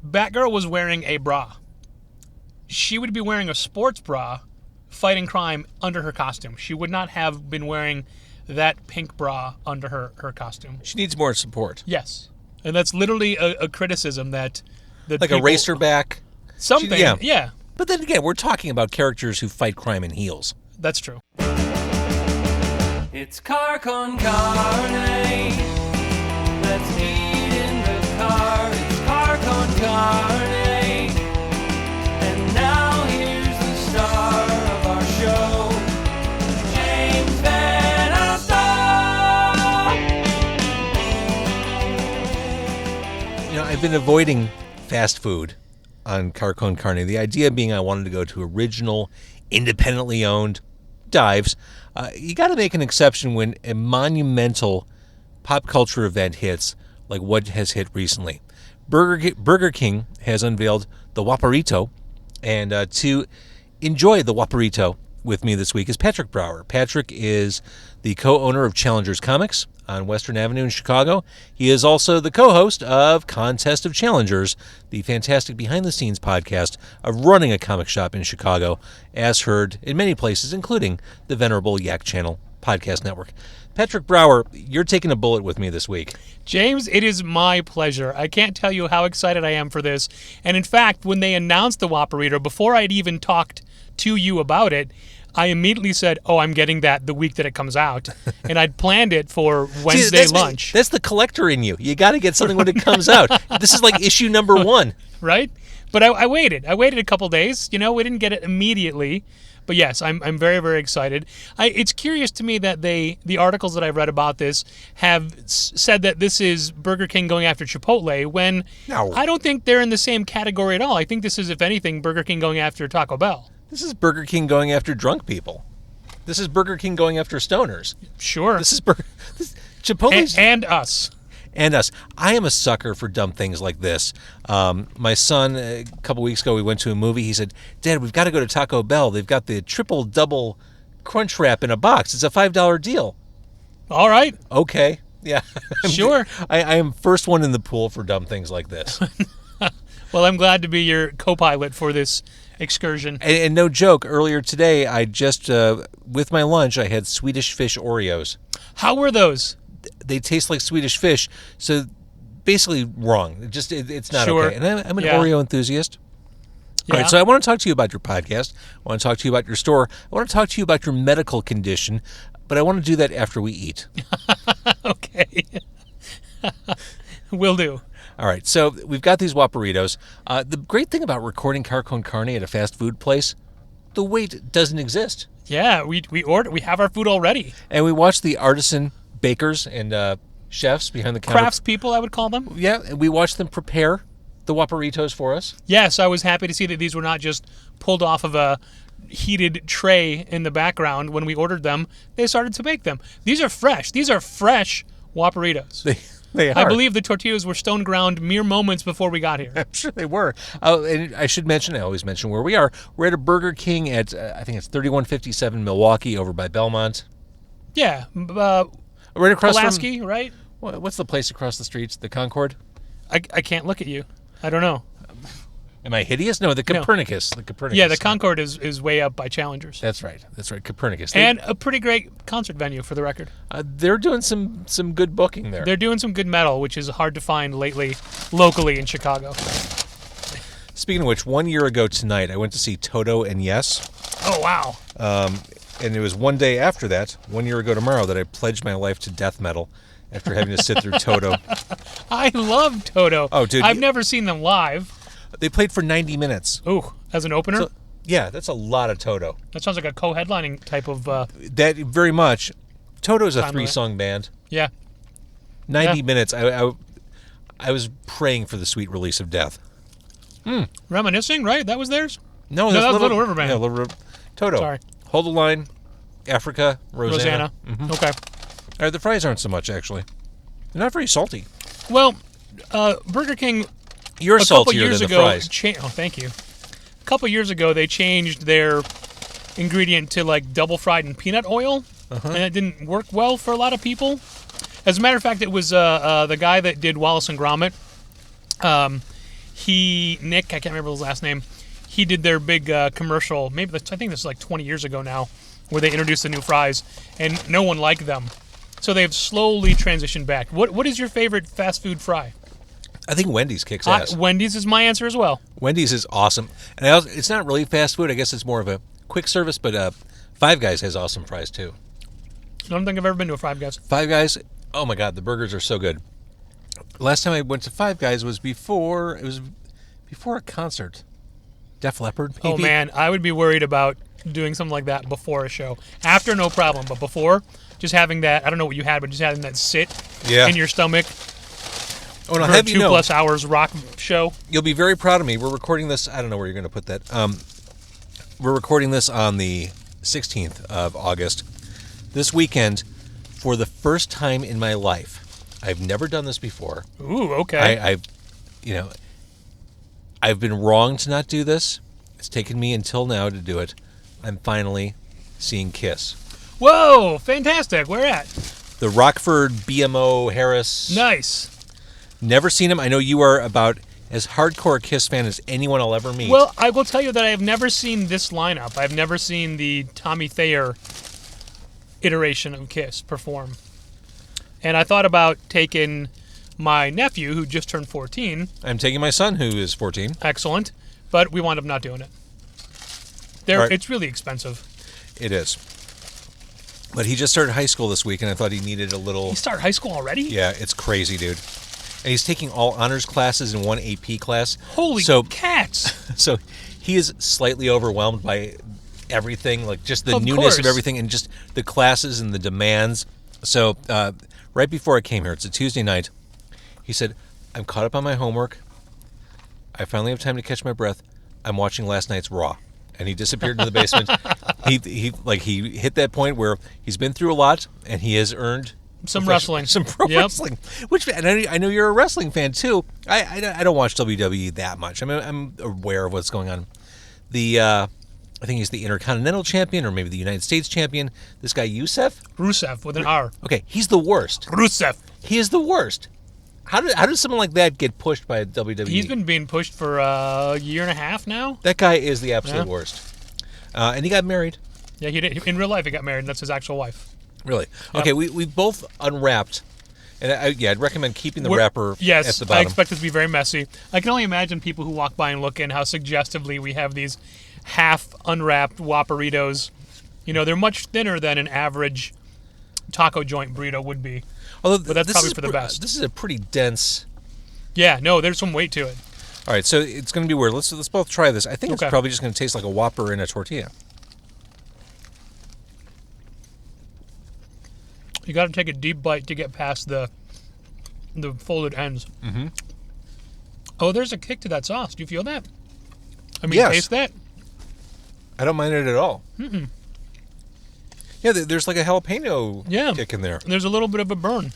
Batgirl was wearing a bra. She would be wearing a sports bra, fighting crime under her costume. She would not have been wearing that pink bra under her costume. She needs more support. Yes. And that's literally a criticism that like people, a racerback. Something, yeah. But then again, we're talking about characters who fight crime in heels. That's true. It's car con carne. Let's eat in the car. It's car con carne. And now here's the star of our show, James Van Alstyne. I've been avoiding fast food on Car Con Carne. The idea being I wanted to go to original, independently owned dives. You got to make an exception when a monumental pop culture event hits, like what has hit recently. Burger King has unveiled the Whopperito, and to enjoy the Whopperito with me this week is Patrick Brower. Patrick is the co-owner of Challengers Comics on Western Avenue in Chicago. He is also the co-host of Contest of Challengers, the fantastic behind-the-scenes podcast of running a comic shop in Chicago, as heard in many places, including the venerable Yak Channel podcast network. Patrick Brower, you're taking a bullet with me this week. James, it is my pleasure. I can't tell you how excited I am for this. And in fact, when they announced the Whopperito, before I'd even talked to you about it, I immediately said, I'm getting that the week that it comes out. And I'd planned it for Wednesday lunch. That's the collector in you. You got to get something when it comes out. This is like issue number 1. Right? But I waited. I waited a couple days. We didn't get it immediately. But yes, I'm very, very excited. It's curious to me that the articles that I've read about this have said that this is Burger King going after Chipotle, when No. I don't think they're in the same category at all. I think this is, if anything, Burger King going after Taco Bell. This is Burger King going after drunk people. This is Burger King going after stoners. Sure. This is Chipotle's... And us. And us. I am a sucker for dumb things like this. My son, a couple weeks ago, we went to a movie. He said, Dad, we've got to go to Taco Bell. They've got the triple-double crunch wrap in a box. It's a $5 deal. All right. Okay. Yeah. Sure. I am first one in the pool for dumb things like this. Well, I'm glad to be your co-pilot for this excursion. And no joke, earlier today, I just, with my lunch, I had Swedish fish Oreos. How were those? They taste like Swedish fish, so basically wrong. It's not Sure. okay. And I'm an Oreo enthusiast. Yeah. All right, so I want to talk to you about your podcast. I want to talk to you about your store. I want to talk to you about your medical condition, but I want to do that after we eat. Okay. Will do. All right, so we've got these Whopperitos. The great thing about recording Car Con Carne at a fast food place, the wait doesn't exist. Yeah, we have our food already. And we watch the artisan bakers and chefs behind the counter. Craftspeople, I would call them. Yeah, and we watch them prepare the Whopperitos for us. Yes, I was happy to see that these were not just pulled off of a heated tray in the background. When we ordered them, they started to bake them. These are fresh. These are fresh Whopperitos. They are. I believe the tortillas were stone ground mere moments before we got here. I'm sure they were. Oh, and I should mention, I always mention where we are. We're at a Burger King at, I think it's 3157 Milwaukee over by Belmont. Yeah. Right across Pulaski, from... right? What's the place across the street? The Concord? I can't look at you. I don't know. Am I hideous? No, the Copernicus. The Copernicus. Yeah, the Concord is way up by Challengers. That's right. Copernicus. And a pretty great concert venue, for the record. They're doing some good booking there. They're doing some good metal, which is hard to find lately, locally in Chicago. Speaking of which, 1 year ago tonight, I went to see Toto and Yes. Oh, wow. And it was one day after that, 1 year ago tomorrow, that I pledged my life to death metal after having to sit through Toto. I love Toto. Oh, dude. I've never seen them live. They played for 90 minutes. Ooh, as an opener? So, yeah, that's a lot of Toto. That sounds like a co-headlining type of... That, very much. Toto's a 3-song band. Yeah. 90 minutes. I was praying for the sweet release of death. Reminiscing, right? That was theirs? No, that was Little River Band. Yeah, Little River. Toto. Sorry. Hold the Line, Africa, Rosanna. Mm-hmm. Okay. The fries aren't so much, actually. They're not very salty. Well, Burger King... You're saltier than the fries. Thank you. A couple years ago, they changed their ingredient to like double fried in peanut oil, and it didn't work well for a lot of people. As a matter of fact, it was the guy that did Wallace and Gromit. Nick, I can't remember his last name. He did their big commercial. Maybe I think this is like 20 years ago now, where they introduced the new fries, and no one liked them. So they've slowly transitioned back. What is your favorite fast food fry? I think Wendy's kicks ass. Wendy's is my answer as well. Wendy's is awesome. And it's not really fast food. I guess it's more of a quick service, but Five Guys has awesome fries too. I don't think I've ever been to a Five Guys. Five Guys, oh my God, the burgers are so good. Last time I went to Five Guys was before a concert. Def Leppard, maybe? Oh man, I would be worried about doing something like that before a show. After, no problem, but before, just having that, I don't know what you had, but just having that sit in your stomach Oh, and I'll for a have you know, 2+ hours rock show. you'll be very proud of me. We're recording this, I don't know where you're going to put that. We're recording this on the 16th of August. This weekend, for the first time in my life, I've never done this before. Ooh, okay. I've been wrong to not do this. It's taken me until now to do it. I'm finally seeing Kiss. Whoa, fantastic. Where at? The Rockford BMO Harris. Nice. Never seen him. I know you are about as hardcore a Kiss fan as anyone I'll ever meet. Well, I will tell you that I have never seen this lineup. I've never seen the Tommy Thayer iteration of Kiss perform. And I thought about taking my nephew, who just turned 14. I'm taking my son, who is 14. Excellent. But we wound up not doing it. Right. It's really expensive. It is. But he just started high school this week, and I thought he needed a little... You start high school already? Yeah, it's crazy, dude. And he's taking all honors classes and one AP class. Holy cats! So he is slightly overwhelmed by everything, like just the Of newness course. of everything and just the classes and the demands. So right before I came here, it's a Tuesday night, he said, I'm caught up on my homework. I finally have time to catch my breath. I'm watching last night's Raw. And he disappeared into the basement. He hit that point where he's been through a lot and he has earned Some wrestling. some pro wrestling. And I know you're a wrestling fan too. I don't watch WWE that much. I mean, I'm aware of what's going on. I think he's the Intercontinental Champion or maybe the United States Champion. This guy Rusev? Rusev with an R. Okay, he's the worst. Rusev. He is the worst. How does someone like that get pushed by WWE? He's been being pushed for a year and a half now. That guy is the absolute Yeah. worst. And he got married. Yeah, he did. In real life, he got married, and that's his actual wife. Really? Yep. Okay, we both unwrapped. And I'd recommend keeping the wrapper Yes, at the bottom. I expect it to be very messy. I can only imagine people who walk by and look in how suggestively we have these half unwrapped Whopperitos. You know, they're much thinner than an average taco joint burrito would be. Although But that's this probably is for the best. This is a pretty dense. Yeah, no, there's some weight to it. All right, so it's going to be weird. Let's both try this. I think it's Okay. probably just going to taste like a Whopper in a tortilla. You got to take a deep bite to get past the folded ends. Mm-hmm. Oh, there's a kick to that sauce. Do you feel that? I mean, Yes. taste that. I don't mind it at all. Mm-mm. Yeah, there's like a jalapeno kick in there. There's a little bit of a burn.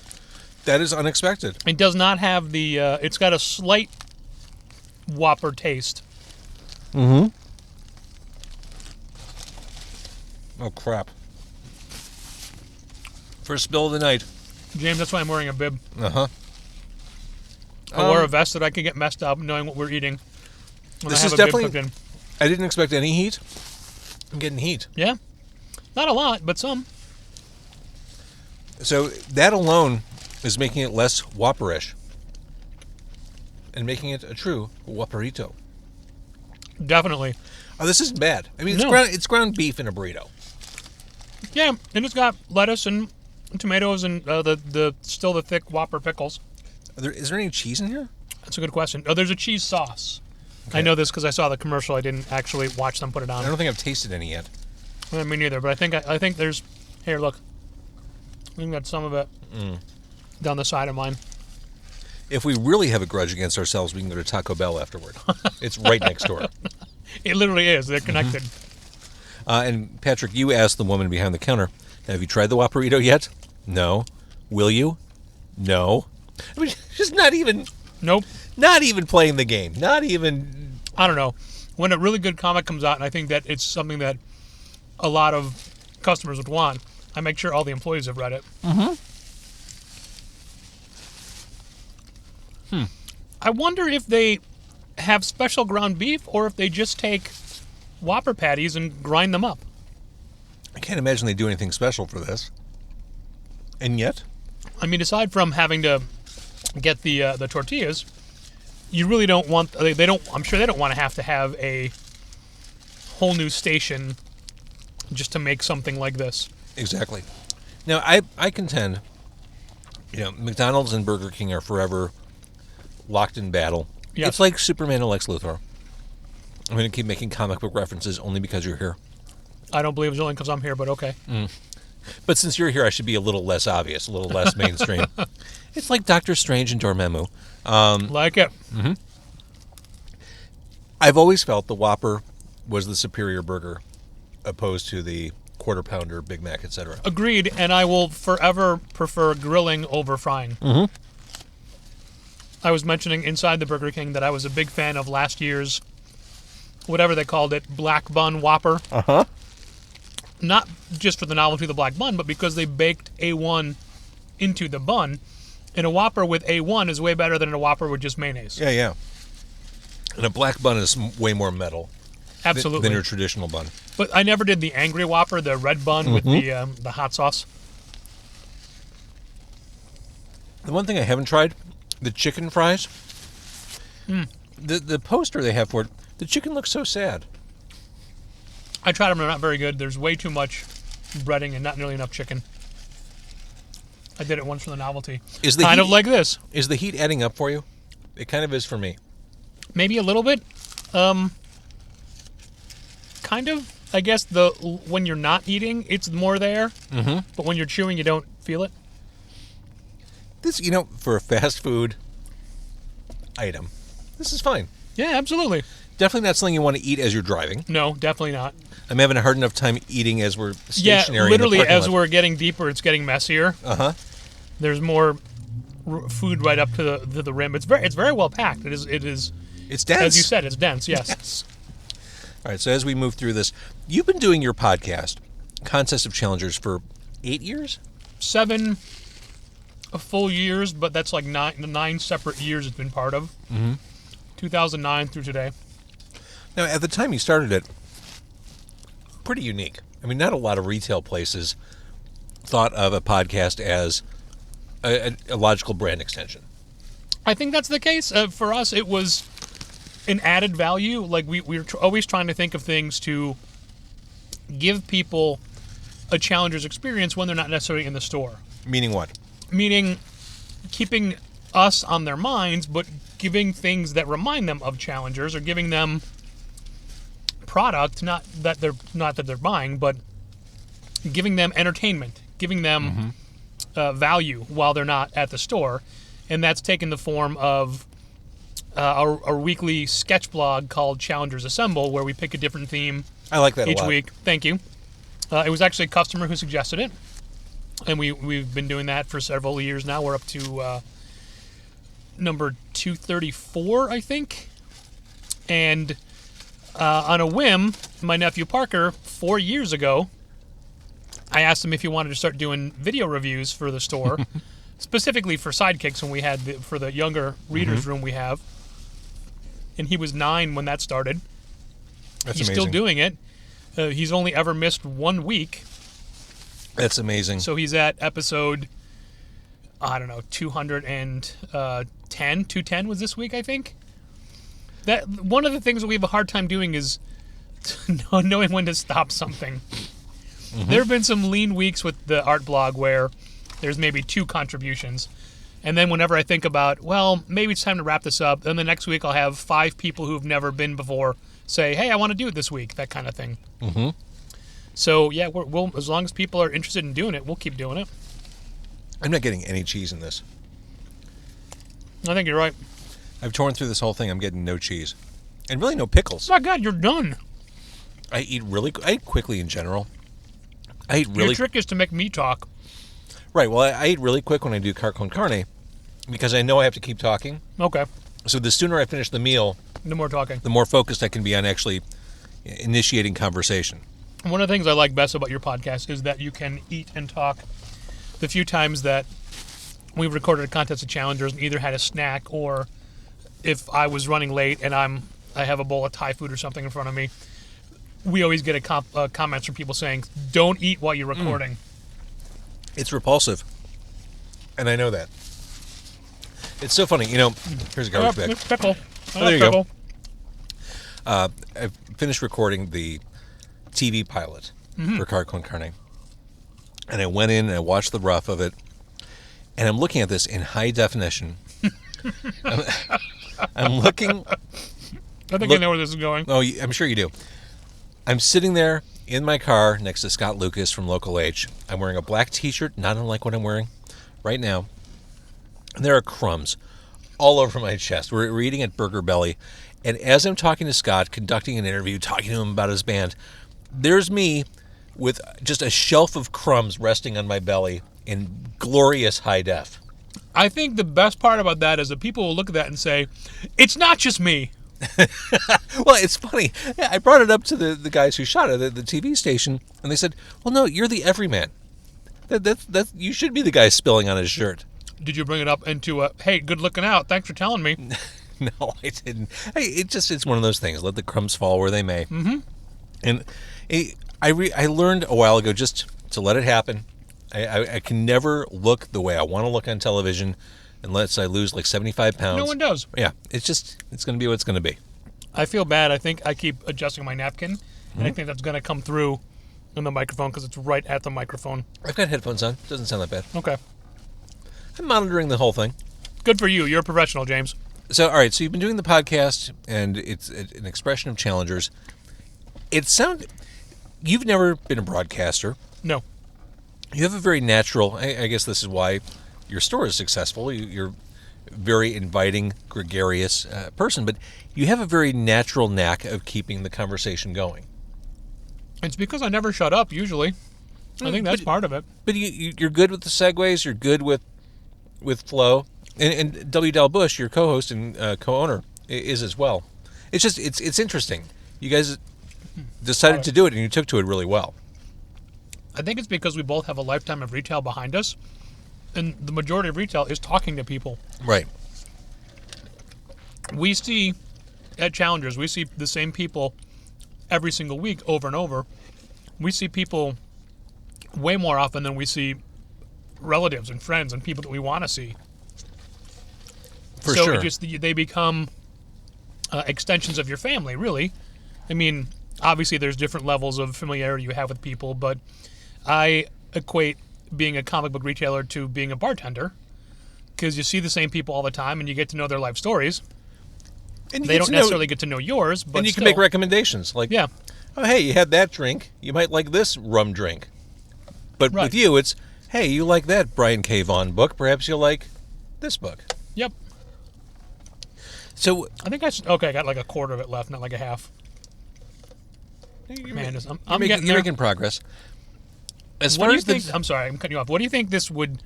That is unexpected. It does not have the. It's got a slight Whopper taste. Mm-hmm. Oh, crap. First spill of the night. James, that's why I'm wearing a bib. Uh-huh. I wore a vest that I could get messed up knowing what we're eating. When This I have is a bib definitely... cooked in. I didn't expect any heat. I'm getting heat. Yeah. Not a lot, but some. So that alone is making it less Whopperish. And making it a true Whopperito. Definitely. Oh, this isn't bad. I mean, No. it's ground beef in a burrito. Yeah, and it's got lettuce and tomatoes and the still the thick Whopper pickles. Is there any cheese in here? That's a good question. Oh, there's a cheese sauce. Okay. I know this because I saw the commercial. I didn't actually watch them put it I on. don't think I've tasted any yet. Me neither, but I think there's... Here, look. I think that's some of it down the side of mine. If we really have a grudge against ourselves, we can go to Taco Bell afterward. It's right next door. It literally is. They're connected. And Patrick, you asked the woman behind the counter, have you tried the Whopperito yet? No. Will you? No. I mean, just not even Nope. playing the game. Not even... I don't know. When a really good comic comes out, and I think that it's something that a lot of customers would want, I make sure all the employees have read it. I wonder if they have special ground beef or if they just take Whopper patties and grind them up. I can't imagine they do anything special for this. And yet, I mean, aside from having to get the tortillas, you really don't want. They don't. I'm sure they don't want to have a whole new station just to make something like this. exactly. Now, I contend, McDonald's and Burger King are forever locked in battle. Yes. It's like Superman and Lex Luthor. I'm going to keep making comic book references only because you're here. I don't believe it's only because I'm here, but okay. But since you're here, I should be a little less obvious, a little less mainstream. It's like Doctor Strange and Dormammu. Like it. I've always felt the Whopper was the superior burger opposed to the Quarter Pounder, Big Mac, etc. Agreed, and I will forever prefer grilling over frying. I was mentioning inside the Burger King that I was a big fan of last year's, whatever they called it, black bun Whopper. Not just for the novelty of the black bun, but because they baked A1 into the bun. And a Whopper with A1 is way better than a Whopper with just mayonnaise. Yeah. And a black bun is way more metal Absolutely. than your traditional bun. But I never did the angry Whopper, the red bun with the hot sauce. The one thing I haven't tried, the chicken fries. The poster they have for it, the chicken looks so sad. I tried them, they're not very good. There's way too much breading and not nearly enough chicken. I did it once for the novelty. Is the kind heat, of like this. Is the heat adding up for you? It kind of is for me. Maybe a little bit. Kind of. I guess when you're not eating, it's more there. But when you're chewing, you don't feel it. This, for a fast food item, this is fine. Yeah, absolutely. Definitely not something you want to eat as you're driving. No, definitely not. I'm having a hard enough time eating as we're stationary. Yeah, literally, in the as parking lot. we're getting deeper, it's getting messier. There's more food right up to the rim. It's very well packed. It is. It's dense. As you said, it's dense. Yes. Yes. All right. So as we move through this, you've been doing your podcast, Contest of Challengers, for 8 years. 7 full years, but that's like 9 separate years it's been part of. 2009 through today. Now, at the time you started it, pretty unique. I mean, not a lot of retail places thought of a podcast as a logical brand extension. I think that's the case. For us, it was an added value. Like, we're always trying to think of things to give people a Challenger's experience when they're not necessarily in the store. Meaning what? Meaning keeping us on their minds, but giving things that remind them of Challengers, or giving them product, not that they're buying, but giving them entertainment, giving them value while they're not at the store. And that's taken the form of our weekly sketch blog called Challengers Assemble, where we pick a different theme I like that each a lot. week. Thank you. It was actually a customer who suggested it, and we've been doing that for several years now. We're up to number 234, I think. And on a whim, my nephew Parker, 4 years ago, I asked him if he wanted to start doing video reviews for the store, specifically for Sidekicks when we had for the younger readers room we have. And he was 9 when that started. That's He's amazing. still doing it. He's only ever missed 1 week. That's amazing. So he's at episode, 210 was this week, I think. That one of the things that we have a hard time doing is knowing when to stop something. There have been some lean weeks with the art blog where there's maybe 2 contributions. And then whenever I think about, well, maybe it's time to wrap this up, then the next week I'll have 5 people who've never been before say, hey, I want to do it this week, that kind of thing. So, yeah, we'll as long as people are interested in doing it, we'll keep doing it. I'm not getting any cheese in this. I think you're right. I've torn through this whole thing. I'm getting no cheese. And really no pickles. Oh, my God, you're done. I eat quickly in general. I eat really... Your trick is to make me talk. Right, well, I eat really quick when I do car con carne because I know I have to keep talking. Okay. So the sooner I finish the meal, No more talking. the more focused I can be on actually initiating conversation. One of the things I like best about your podcast is that you can eat and talk. The few times that we've recorded a Contest of Challengers and either had a snack or if I was running late and I have a bowl of Thai food or something in front of me, we always get comments from people saying, "Don't eat while you're recording." It's repulsive, and I know that. It's so funny. Here's a garbage bag. Pickle. Oh, there you go. I finished recording the TV pilot for Car Con Carne, and I went in and I watched the rough of it, and I'm looking at this in high definition. I'm looking. I think I know where this is going. Oh, I'm sure you do. I'm sitting there in my car next to Scott Lucas from Local H. I'm wearing a black T-shirt, not unlike what I'm wearing right now. And there are crumbs all over my chest. We're eating at Burger Belly. And as I'm talking to Scott, conducting an interview, talking to him about his band, there's me with just a shelf of crumbs resting on my belly in glorious high def. I think the best part about that is that people will look at that and say, "It's not just me." Well, it's funny. I brought it up to the guys who shot it at the TV station, and they said, "Well, no, you're the everyman. That you should be the guy spilling on his shirt." Did you bring it up into hey, good looking out, thanks for telling me? No, I didn't. It's one of those things. Let the crumbs fall where they may. Mm-hmm. And I learned a while ago just to let it happen. I can never look the way I want to look on television unless I lose like 75 pounds. No one does. Yeah, it's going to be what it's going to be. I feel bad. I think I keep adjusting my napkin, and I think that's going to come through in the microphone because it's right at the microphone. I've got headphones on. Doesn't sound that bad. Okay. I'm monitoring the whole thing. Good for you. You're a professional, James. So, all right. So you've been doing the podcast, and it's an expression of challengers. You've never been a broadcaster. No. You have a very natural, I guess this is why your store is successful. You're a very inviting, gregarious person, but you have a very natural knack of keeping the conversation going. It's because I never shut up, usually. I think that's part of it. But you're good with the segues. You're good with flow. And W. Del Bush, your co-host and co-owner, is as well. It's just, it's interesting. You guys decided to do it, and you took to it really well. I think it's because we both have a lifetime of retail behind us, and the majority of retail is talking to people. Right. We see, at Challengers, we see the same people every single week over and over. We see people way more often than we see relatives and friends and people that we want to see. For sure. So they become extensions of your family, really. I mean, obviously there's different levels of familiarity you have with people, but I equate being a comic book retailer to being a bartender because you see the same people all the time and you get to know their life stories. And they don't necessarily get to know yours, but and you can make recommendations. Like, yeah. Oh, hey, you had that drink. You might like this rum drink. But with you, it's, hey, you like that Brian K. Vaughan book. Perhaps you'll like this book. Yep. So I think I got like a quarter of it left, not like a half. You're making progress. As what far do you as think? I'm sorry, I'm cutting you off. What do you think this would?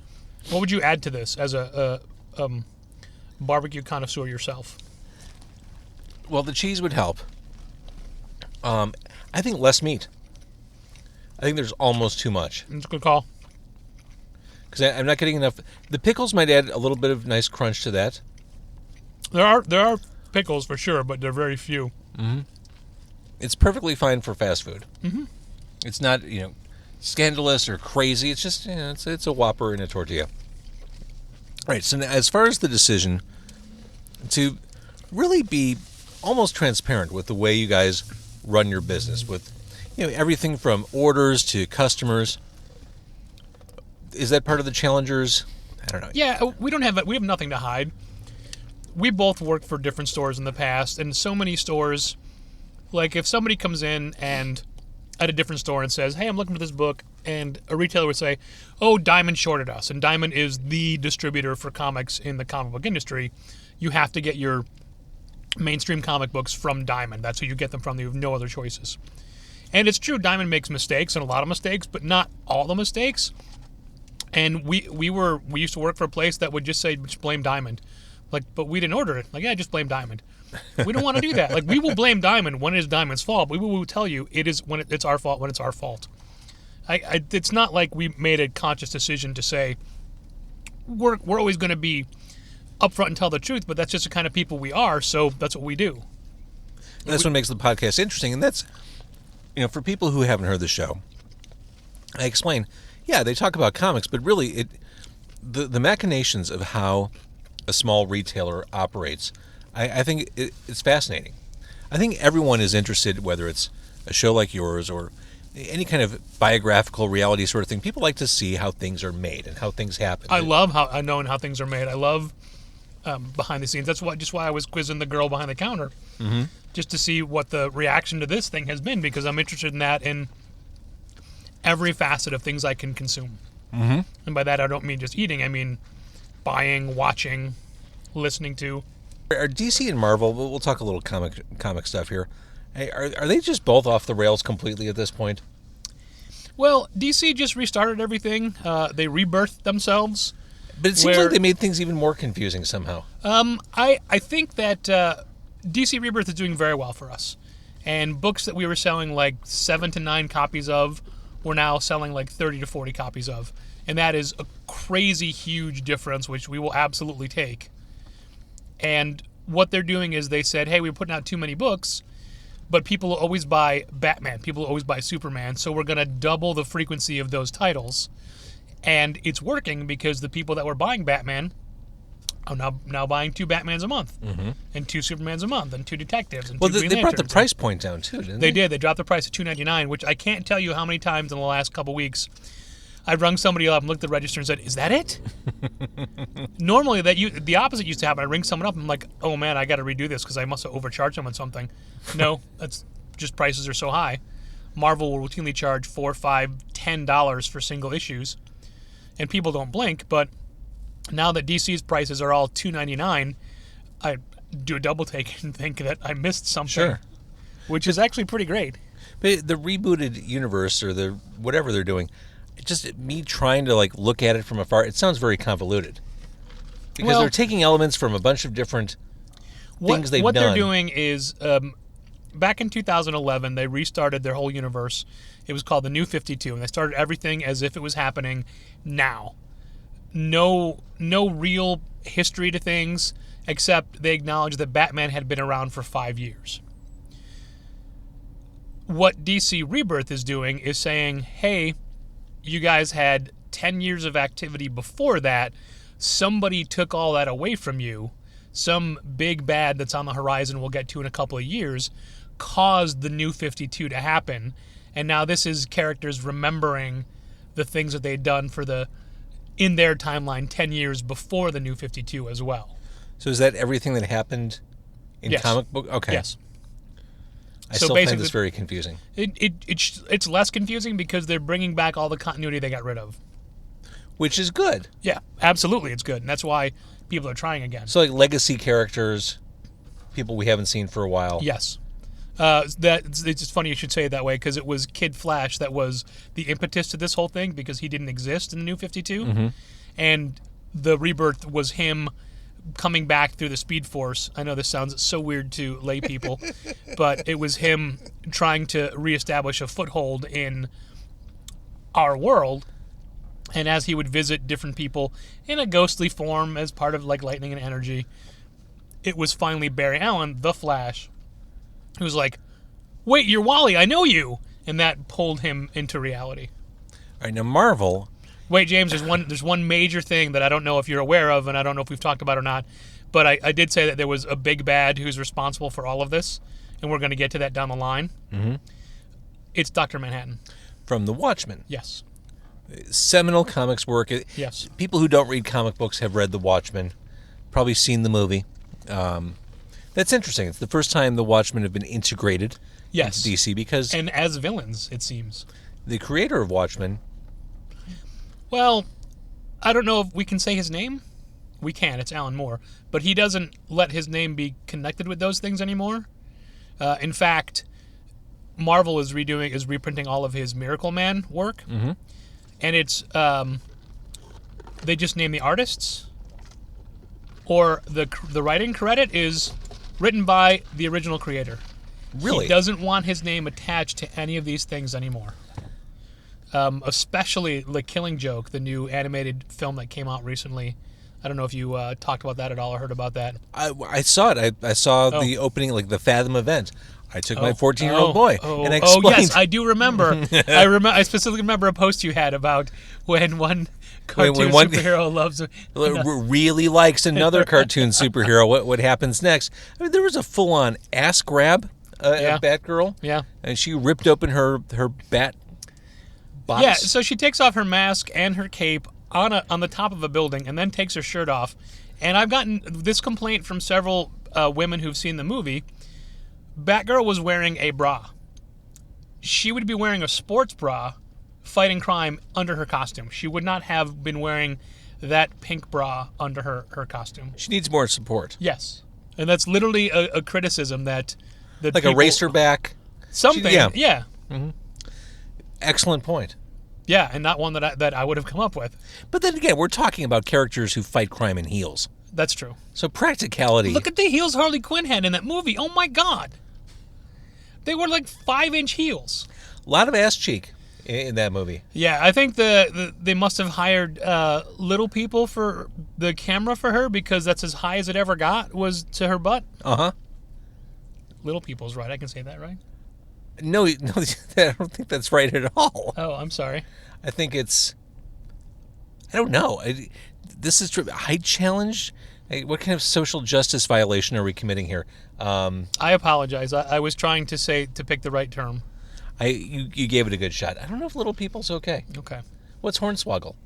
What would you add to this as a barbecue connoisseur yourself? Well, the cheese would help. I think less meat. I think there's almost too much. It's a good call. Because I'm not getting enough. The pickles might add a little bit of nice crunch to that. There are pickles for sure, but they're very few. Mm-hmm. It's perfectly fine for fast food. Mm-hmm. It's not, scandalous or crazy. It's just, it's a Whopper in a tortilla. All right, so as far as the decision to really be almost transparent with the way you guys run your business, with everything from orders to customers, is that part of the Challengers? I don't know. Yeah, we have nothing to hide. We both worked for different stores in the past, and so many stores, like if somebody comes in and at a different store and says, hey, I'm looking for this book, and a retailer would say, oh, Diamond shorted us, and Diamond is the distributor for comics in the comic book industry. You have to get your mainstream comic books from Diamond. That's who you get them from. You have no other choices. And it's true, Diamond makes mistakes, and a lot of mistakes, but not all the mistakes. And we used to work for a place that would just say, just blame Diamond. Like, but we didn't order it. Like, yeah, just blame Diamond. We don't want to do that. Like, we will blame Diamond when it is Diamond's fault, but we will tell you it is when it's our fault when it's our fault. It's not like we made a conscious decision to say we're always going to be upfront and tell the truth, but that's just the kind of people we are, so that's what we do. And that's what makes the podcast interesting, and that's, for people who haven't heard the show, I explain, they talk about comics, but really the machinations of how a small retailer operates, I think it's fascinating. I think everyone is interested, whether it's a show like yours or any kind of biographical reality sort of thing. People like to see how things are made and how things happen. I love knowing how things are made. I love behind the scenes. That's why I was quizzing the girl behind the counter, just to see what the reaction to this thing has been, because I'm interested in that in every facet of things I can consume. And by that, I don't mean just eating. I mean buying, watching, listening to. Are DC and Marvel, we'll talk a little comic stuff here, are they just both off the rails completely at this point? Well, DC just restarted everything. They rebirthed themselves. But it seems like they made things even more confusing somehow. I think that DC Rebirth is doing very well for us. And books that we were selling like 7 to 9 copies of, we're now selling like 30 to 40 copies of. And that is a crazy huge difference, which we will absolutely take. And what they're doing is they said, hey, we're putting out too many books, but people will always buy Batman. People will always buy Superman. So we're going to double the frequency of those titles. And it's working because the people that were buying Batman are now buying 2 Batmans a month, and 2 Supermans a month, and 2 detectives, and 2 Green they brought the Lanterns. price point down too, didn't they? They did. They dropped the price to $2.99, which I can't tell you how many times in the last couple weeks I've rung somebody up and looked at the register and said, "Is that it?" Normally, the opposite used to happen. I ring someone up and I'm like, "Oh man, I got to redo this because I must have overcharged them on something." No, that's just prices are so high. Marvel will routinely charge $4, $5, $10 for single issues, and people don't blink. But now that DC's prices are all $2.99, I do a double take and think that I missed something, which is actually pretty great. But the rebooted universe or the whatever they're doing, just me trying to look at it from afar, it sounds very convoluted because they're taking elements from a bunch of different things they've done. What they're doing is, back in 2011, they restarted their whole universe. It was called the New 52, and they started everything as if it was happening now. No real history to things, except they acknowledged that Batman had been around for 5 years. What DC Rebirth is doing is saying, hey, you guys had 10 years of activity before that. Somebody took all that away from you. Some big bad that's on the horizon we'll get to in a couple of years caused the New 52 to happen. And now this is characters remembering the things that they'd done in their timeline 10 years before the New 52 as well. So is that everything that happened in comic book? Okay. Yes. I still find this very confusing. It's less confusing because they're bringing back all the continuity they got rid of. Which is good. Yeah, absolutely, it's good. And that's why people are trying again. So legacy characters, people we haven't seen for a while. Yes. It's just funny you should say it that way because it was Kid Flash that was the impetus to this whole thing because he didn't exist in the New 52. And the rebirth was him coming back through the Speed Force. I know this sounds so weird to lay people, but it was him trying to reestablish a foothold in our world. And as he would visit different people in a ghostly form as part of lightning and energy, it was finally Barry Allen, the Flash, who was like, "Wait, you're Wally, I know you!" And that pulled him into reality. All right, now Marvel... Wait, James, there's one major thing that I don't know if you're aware of, and I don't know if we've talked about or not, but I did say that there was a big bad who's responsible for all of this, and we're going to get to that down the line. It's Dr. Manhattan. From The Watchmen. Yes. Seminal comics work. Yes. People who don't read comic books have read The Watchmen, probably seen the movie. That's interesting. It's the first time The Watchmen have been integrated into DC because... And as villains, it seems. The creator of Watchmen... Well, I don't know if we can say his name. We can. It's Alan Moore. But he doesn't let his name be connected with those things anymore. In fact, Marvel is reprinting all of his Miracle Man work. And it's... they just name the artists. Or the writing credit is written by the original creator. Really? He doesn't want his name attached to any of these things anymore. Especially The Killing Joke, the new animated film that came out recently I don't know if you talked about that at all or heard about that. I saw it. I saw the opening, like the Fathom event. I took my 14-year-old boy and I explained. Oh, yes, I do remember. I specifically remember a post you had about when one cartoon superhero loves really likes another cartoon superhero. What happens next? I mean, there was a full-on ass grab at Batgirl. Yeah, and she ripped open her bat box. Yeah, so she takes off her mask and her cape on the top of a building and then takes her shirt off. And I've gotten this complaint from several women who've seen the movie. Batgirl was wearing a bra. She would be wearing a sports bra fighting crime under her costume. She would not have been wearing that pink bra under her costume. She needs more support. Yes. And that's literally a criticism that like people, a racerback. Something. Yeah. Mm-hmm. Excellent point. Yeah, and not one that I would have come up with. But then again, we're talking about characters who fight crime in heels. That's true. So practicality. Look at the heels Harley Quinn had in that movie. Oh my God. They were like 5-inch heels. A lot of ass cheek in that movie. Yeah, I think they must have hired little people for the camera for her because that's as high as it ever got was to her butt. Uh-huh. Little people's right. I can say that, right? No, I don't think that's right at all. Oh, I'm sorry. I think it's... I don't know. This is true. Height challenge? What kind of social justice violation are we committing here? I apologize. I was trying to pick the right term. You gave it a good shot. I don't know if little people's okay. Okay. What's Hornswoggle?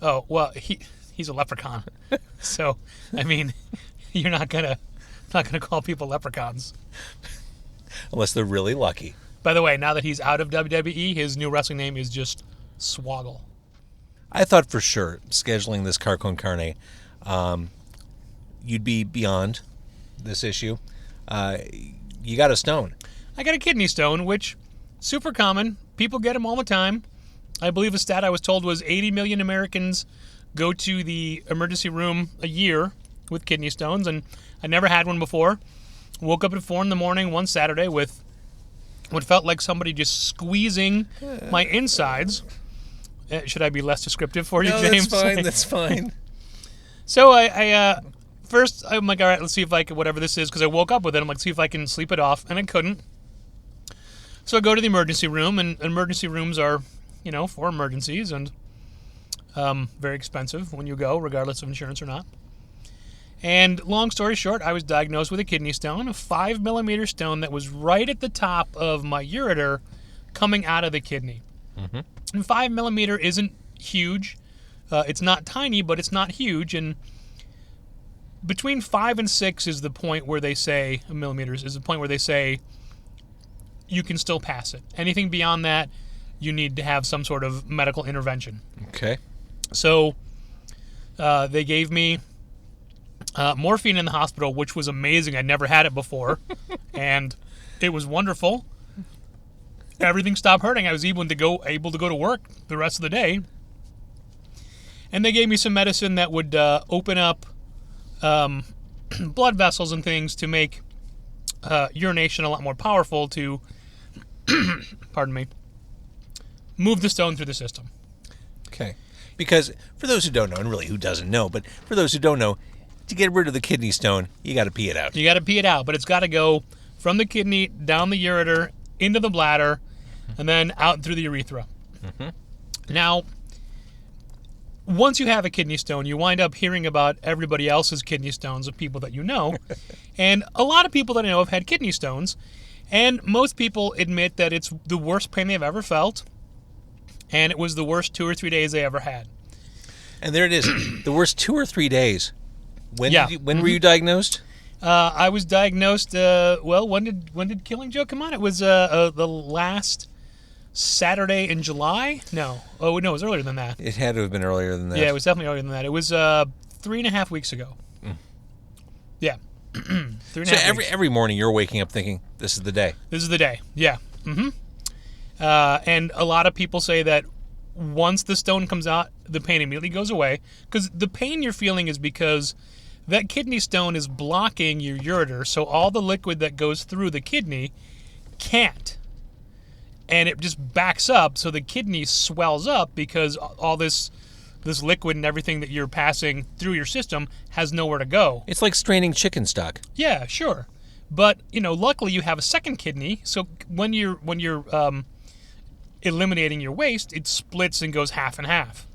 Oh, well, he's a leprechaun. So, I mean, you're not gonna call people leprechauns. Unless they're really lucky. By the way, now that he's out of WWE, his new wrestling name is just Swoggle. I thought for sure, scheduling this Car Con Carne, you'd be beyond this issue. You got a stone. I got a kidney stone, which super common. People get them all the time. I believe a stat I was told was 80 million Americans go to the emergency room a year with kidney stones, and I never had one before. Woke up at 4 in the morning one Saturday with what felt like somebody just squeezing my insides. Should I be less descriptive for you, James? That's fine. That's fine. So I first I'm like, all right, let's see if I can, whatever this is, because I woke up with it. I'm like, see if I can sleep it off, and I couldn't. So I go to the emergency room, and emergency rooms are, for emergencies, and very expensive when you go, regardless of insurance or not. And long story short, I was diagnosed with a kidney stone, a 5-millimeter stone that was right at the top of my ureter coming out of the kidney. Mm-hmm. And 5 millimeter isn't huge. It's not tiny, but it's not huge. And between 5 and 6 is the point where they say, millimeters, is the point where they say you can still pass it. Anything beyond that, you need to have some sort of medical intervention. Okay. So they gave me morphine in the hospital, which was amazing. I'd never had it before, and it was wonderful. Everything stopped hurting. I was able to go to work the rest of the day. And they gave me some medicine that would open up blood vessels and things to make urination a lot more powerful to, pardon me, move the stone through the system. Okay. Because for those who don't know, and really who doesn't know, but for those who don't know, to get rid of the kidney stone, you got to pee it out. You got to pee it out, but it's got to go from the kidney down the ureter into the bladder, and then out through the urethra. Mm-hmm. Now, once you have a kidney stone, you wind up hearing about everybody else's kidney stones of people that you know. And a lot of people that I know have had kidney stones. And most people admit that it's the worst pain they've ever felt. And it was the worst 2 or 3 days they ever had. And there it is. The worst 2 or 3 days. When mm-hmm. were you diagnosed? I was diagnosed, when did Killing Joke come on? It was the last Saturday in July? No. Oh, no, it was earlier than that. It had to have been earlier than that. Yeah, it was definitely earlier than that. It was 3.5 weeks ago. Mm. Yeah. 3.5 weeks. Every morning you're waking up thinking, this is the day. This is the day. Yeah. Mm-hmm. And a lot of people say that once the stone comes out, the pain immediately goes away. Because the pain you're feeling is because that kidney stone is blocking your ureter, so all the liquid that goes through the kidney can't. And it just backs up, so the kidney swells up because all this this liquid and everything that you're passing through your system has nowhere to go. It's like straining chicken stock. Yeah, sure. But, luckily you have a second kidney, so when you're eliminating your waste, it splits and goes half and half.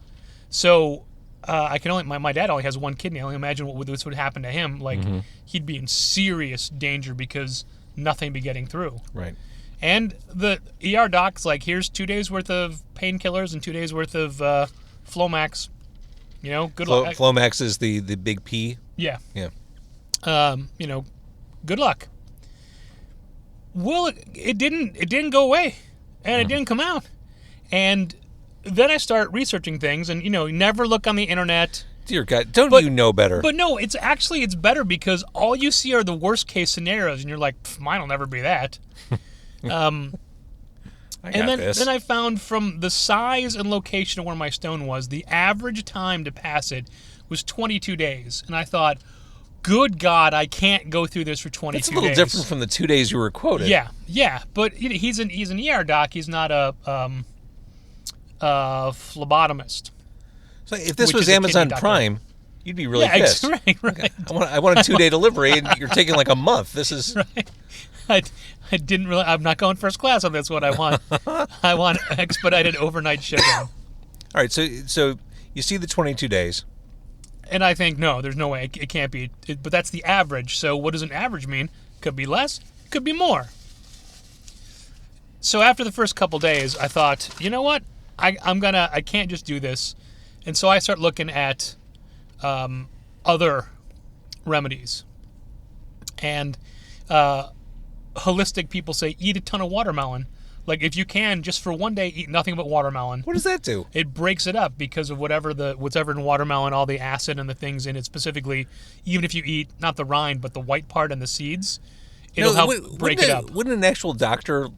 So I can only my dad only has one kidney. I only imagine what this would happen to him. Like he'd be in serious danger because nothing be getting through. Right. And the ER doc's like, here's 2 days worth of painkillers and 2 days worth of Flomax. Good luck. Flomax is the big P. Yeah. Yeah. Good luck. Well, it didn't go away, and it didn't come out. And then I start researching things, and never look on the internet. Dear God, don't you know better? But no, it's better because all you see are the worst case scenarios, and you're like, mine'll never be that. Then I found from the size and location of where my stone was, the average time to pass it was 22 days. And I thought, good God, I can't go through this for 22 days. It's a little different from the 2 days you were quoted. Yeah. But he's an ER doc. He's not a phlebotomist. So if this was Amazon Prime, you'd be really pissed. Right. I want a 2-day delivery, and you're taking like a month. This is... Right. I didn't really... I'm not going first class on this one. I want expedited overnight shipping. All right, so you see the 22 days. And I think, no, there's no way. It can't be. But that's the average. So what does an average mean? Could be less. Could be more. So after the first couple days, I thought, you know what? I can't just do this. And so I start looking at other remedies. And holistic people say eat a ton of watermelon. Like if you can, just for one day, eat nothing but watermelon. What does that do? It breaks it up because of whatever in watermelon, all the acid and the things in it specifically. Even if you eat not the rind but the white part and the seeds, it'll help break it up. Wouldn't an actual doctor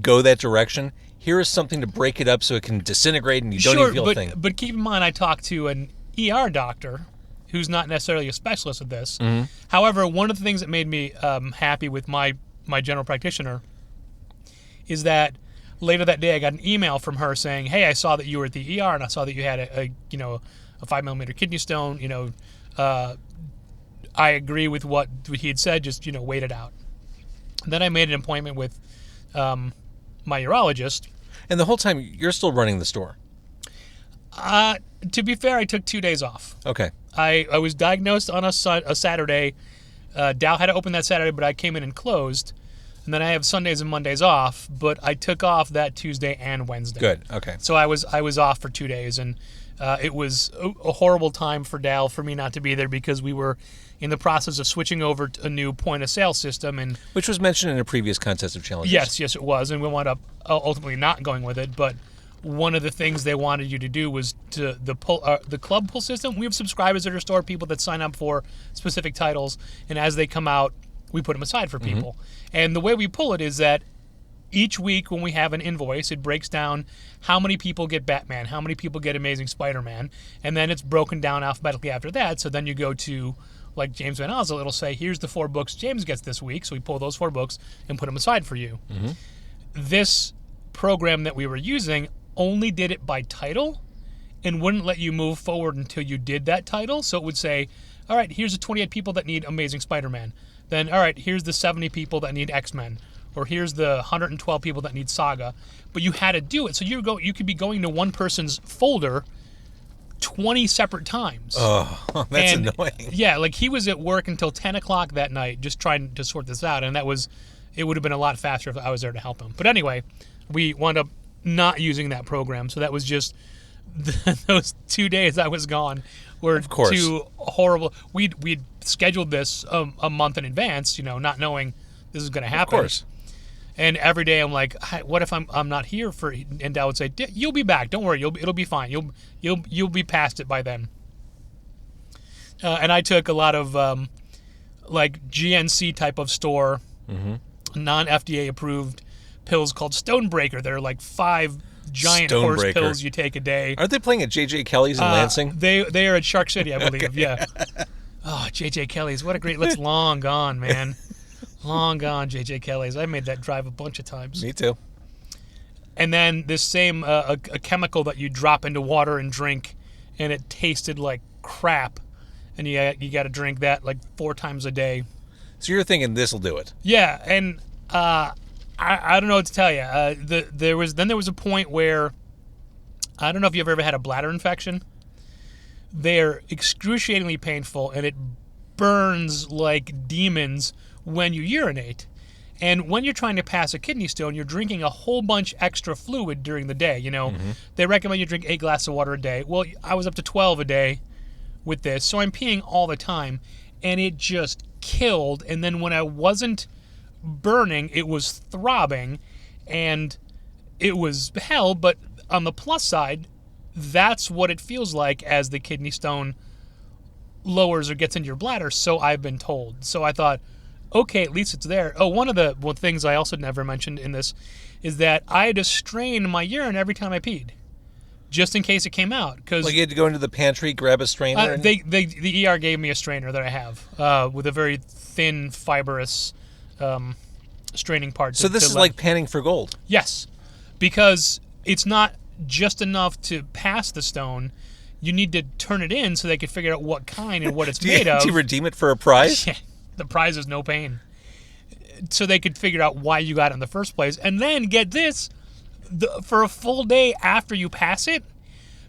go that direction? Here is something to break it up so it can disintegrate and you don't even feel a thing. But keep in mind, I talked to an ER doctor who's not necessarily a specialist at this. Mm-hmm. However, one of the things that made me happy with my general practitioner is that later that day I got an email from her saying, hey, I saw that you were at the ER and I saw that you had a 5mm kidney stone. I agree with what he had said, just, wait it out. And then I made an appointment with my urologist. And the whole time you're still running the store? To be fair, I took 2 days off. Okay. I was diagnosed on a Saturday. Dow had to open that Saturday, but I came in and closed. And then I have Sundays and Mondays off, but I took off that Tuesday and Wednesday. Good. Okay. So I was off for 2 days, and it was a horrible time for Dow for me not to be there because we were in the process of switching over to a new point-of-sale system. And which was mentioned in a previous Contest of Challenges. Yes, it was, and we wound up ultimately not going with it. But one of the things they wanted you to do was the club pull system. We have subscribers at our store, people that sign up for specific titles, and as they come out, we put them aside for people. Mm-hmm. And the way we pull it is that each week when we have an invoice, it breaks down how many people get Batman, how many people get Amazing Spider-Man, and then it's broken down alphabetically after that. So then you go to, like James Van Alzel, it'll say, here's the 4 books James gets this week. So we pull those 4 books and put them aside for you. Mm-hmm. This program that we were using only did it by title and wouldn't let you move forward until you did that title. So it would say, all right, here's the 28 people that need Amazing Spider-Man. Then, all right, here's the 70 people that need X-Men. Or here's the 112 people that need Saga. But you had to do it. So you could be going to one person's folder 20 separate times. Oh, that's annoying. Yeah, like he was at work until 10 o'clock that night just trying to sort this out. And it would have been a lot faster if I was there to help him. But anyway, we wound up not using that program. So that was just those 2 days I was gone were too horrible. We'd scheduled this a month in advance, not knowing this is going to happen. Of course. And every day I'm like, what if I'm not here for? And Dad would say, you'll be back. Don't worry. It'll be fine. You'll be past it by then. And I took a lot of like GNC type of store, non-FDA approved pills called Stonebreaker. They're like 5 giant horse pills you take a day. Aren't they playing at J.J. Kelly's in Lansing? They are at Shark City, I believe. Okay. Yeah. Oh, J.J. Kelly's. What a great... It's long gone, man. Long gone, J.J. Kelly's. I made that drive a bunch of times. Me too. And then this same a chemical that you drop into water and drink, and it tasted like crap, and you got to drink that like 4 times a day. So you're thinking this will do it. Yeah, and I don't know what to tell you. There was a point where, I don't know if you've ever had a bladder infection. They're excruciatingly painful, and it burns like demons when you urinate. And when you're trying to pass a kidney stone, you're drinking a whole bunch extra fluid during the day. They recommend you drink 8 glasses of water a day. Well, I was up to 12 a day with this, so I'm peeing all the time, and it just killed. And then when I wasn't burning, it was throbbing, and it was hell. But on the plus side, that's what it feels like as the kidney stone lowers or gets into your bladder, so I've been told. So I thought, okay, at least it's there. Oh, one of the things I also never mentioned in this is that I had to strain my urine every time I peed, just in case it came out. Cause, Like you had to go into the pantry, grab a strainer? The ER gave me a strainer that I have with a very thin, fibrous straining part. So this is like panning for gold. Yes, because it's not just enough to pass the stone. You need to turn it in so they can figure out what kind and what it's made of. Do you redeem it for a prize? Yeah, the prize is no pain. So they could figure out why you got it in the first place. And then, get this, for a full day after you pass it,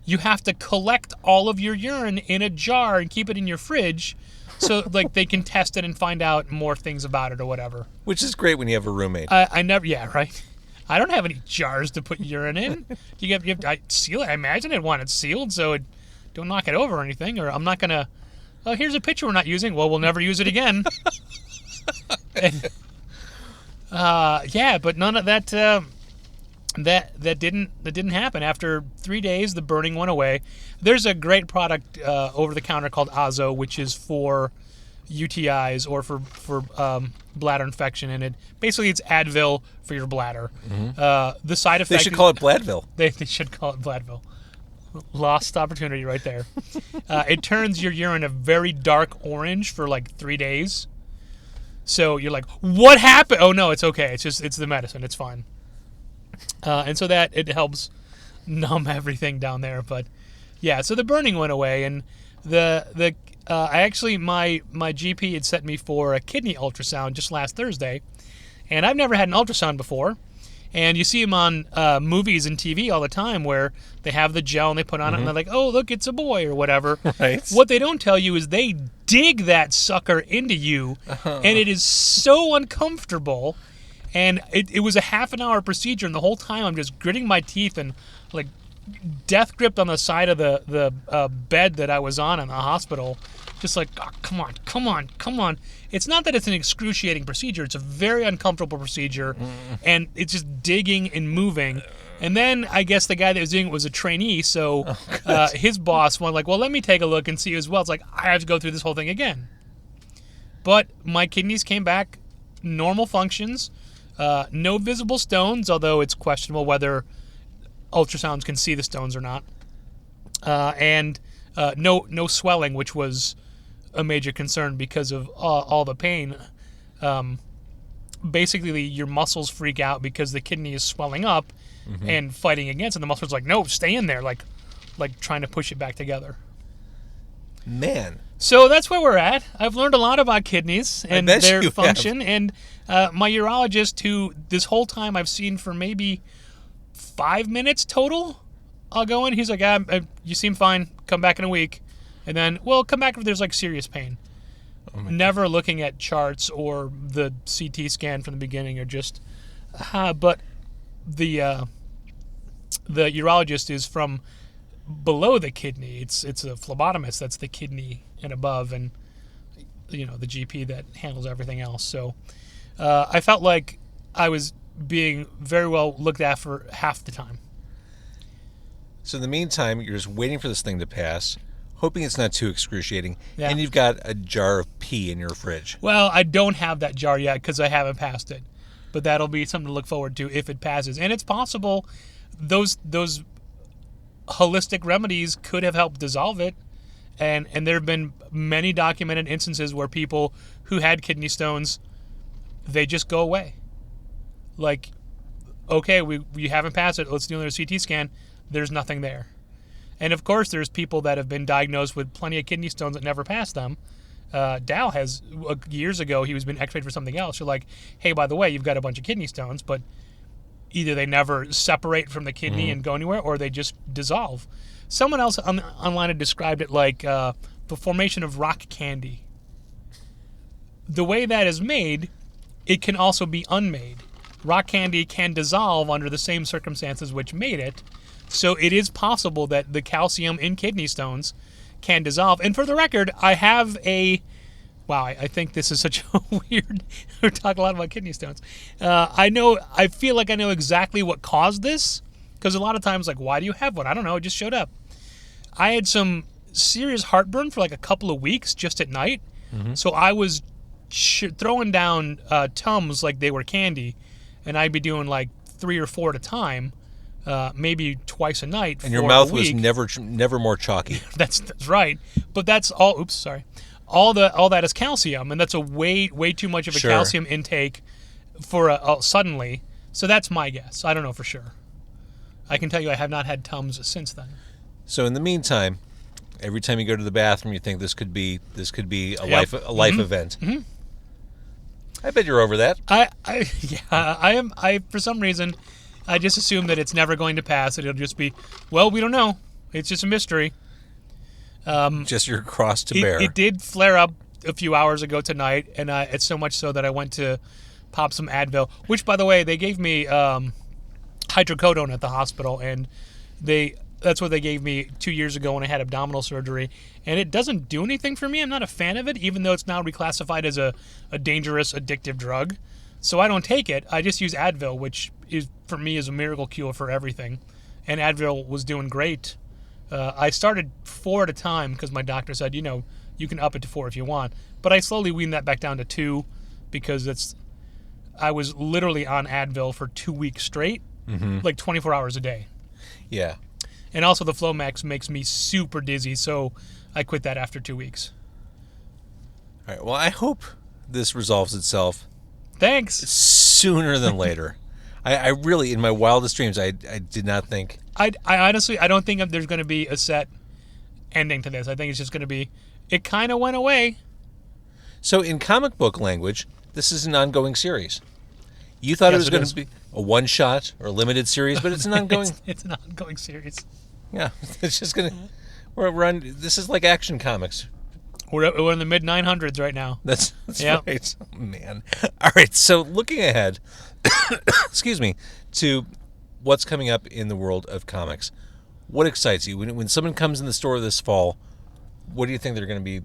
you have to collect all of your urine in a jar and keep it in your fridge so like they can test it and find out more things about it or whatever. Which is great when you have a roommate. I never, yeah, right? I don't have any jars to put urine in. You have I seal it. I imagine I'd want it sealed so it don't knock it over or anything. Or I'm not going to, oh, here's a pitcher we're not using. Well, we'll never use it again. And, yeah, but none of that that didn't happen. After 3 days, the burning went away. There's a great product over the counter called Azo, which is for UTIs or for bladder infection, and basically it's Advil for your bladder. The side effect, they should call it Bladville. They should call it Bladville. Lost opportunity right there. It turns your urine a very dark orange for like 3 days. So you're like, what happened? Oh no, it's okay. It's the medicine. It's fine. And so that it helps numb everything down there. But yeah, so the burning went away, and I actually my GP had sent me for a kidney ultrasound just last Thursday, and I've never had an ultrasound before. And you see them on movies and TV all the time where they have the gel and they put on it and they're like, oh, look, it's a boy or whatever. Right. What they don't tell you is they dig that sucker into you, and it is so uncomfortable. And it was a half an hour procedure, and the whole time I'm just gritting my teeth and like death gripped on the side of the bed that I was on in the hospital. Just like, oh, come on. It's not that it's an excruciating procedure. It's a very uncomfortable procedure, and it's just digging and moving. And then I guess the guy that was doing it was a trainee, so his boss was like, well, let me take a look and see as well. It's like, I have to go through this whole thing again. But my kidneys came back, normal functions, no visible stones, although it's questionable whether ultrasounds can see the stones or not, and no swelling, which was a major concern because of all the pain. Basically, your muscles freak out because the kidney is swelling up and fighting against it. The muscles are like, no, stay in there, like trying to push it back together. Man. So that's where we're at. I've learned a lot about kidneys and their function. And my urologist, who this whole time I've seen for maybe 5 minutes total, I'll go in. He's like, you seem fine. Come back in a week. And then, well, come back if there's like serious pain. Never looking at charts or the CT scan from the beginning, or just, but the urologist is from below the kidney. It's a phlebotomist. That's the kidney and above, and the GP that handles everything else. So I felt like I was being very well looked after half the time. So in the meantime, you're just waiting for this thing to pass, hoping it's not too excruciating, Yeah. and you've got a jar of pee in your fridge. Well, I don't have that jar yet because I haven't passed it, but that'll be something to look forward to if it passes. And it's possible those holistic remedies could have helped dissolve it, and there have been many documented instances where people who had kidney stones, they just go away. Like, okay, we haven't passed it. Let's do another CT scan. There's nothing there. And of course, there's people that have been diagnosed with plenty of kidney stones that never passed them. Dow has, years ago, he was being x-rayed for something else. You're like, hey, by the way, you've got a bunch of kidney stones, but either they never separate from the kidney and go anywhere, or they just dissolve. Someone else online had described it like the formation of rock candy. The way that is made, it can also be unmade. Rock candy can dissolve under the same circumstances which made it, so it is possible that the calcium in kidney stones can dissolve. And for the record, I have a... Wow, I think this is such a weird... We talk a lot about kidney stones. I feel like I know exactly what caused this, because a lot of times, like, why do you have one? I don't know, it just showed up. I had some serious heartburn for like a couple of weeks just at night, so I was throwing down Tums like they were candy, and I'd be doing like 3 or 4 at a time, maybe twice a night. And your mouth was never more chalky. That's right. But that's all. Oops, sorry. All that is calcium, and that's a way too much of a calcium intake for suddenly. So that's my guess. I don't know for sure. I can tell you I have not had Tums since then. So in the meantime, every time you go to the bathroom, you think this could be a life event. Mm-hmm. I bet you're over that. I am. For some reason, I just assume that it's never going to pass. It'll just be, well, we don't know. It's just a mystery. Just your cross to bear. It did flare up a few hours ago tonight, and it's so much so that I went to pop some Advil, which, by the way, they gave me hydrocodone at the hospital, and that's what they gave me 2 years ago when I had abdominal surgery, and it doesn't do anything for me. I'm not a fan of it, even though it's now reclassified as a dangerous, addictive drug. So I don't take it. I just use Advil, which for me is a miracle cure for everything, and Advil was doing great. I started 4 at a time because my doctor said, you can up it to 4 if you want, but I slowly weaned that back down to 2 because I was literally on Advil for 2 weeks straight, like 24 hours a day. Yeah. And also the Flomax makes me super dizzy, so I quit that after 2 weeks. All right. Well, I hope this resolves itself. Thanks. Sooner than later. I really, in my wildest dreams, I did not think. I honestly, I don't think there's going to be a set ending to this. I think it's just going to be, it kind of went away. So in comic book language, this is an ongoing series. You thought it was going to be a one-shot or limited series, but it's an ongoing... it's an ongoing series. Yeah, it's just going to... We're on... This is like Action Comics. We're in the mid-900s right now. That's right. Oh, man. All right, so looking ahead, excuse me, to what's coming up in the world of comics, what excites you? When someone comes in the store this fall, what do you think they're going to be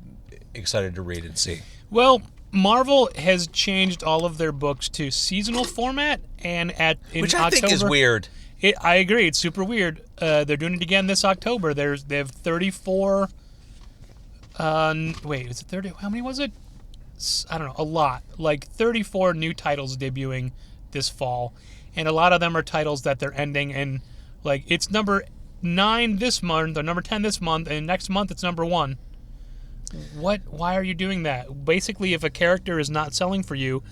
excited to read and see? Well... Marvel has changed all of their books to seasonal format, and which I think is weird. I agree, it's super weird. They're doing it again this October. They have 34. Wait, is it 30? How many was it? I don't know. A lot, like 34 new titles debuting this fall, and a lot of them are titles that they're ending, and like it's number 9 this month or number 10 this month, and next month it's number 1. Why are you doing that? Basically, if a character is not selling for you,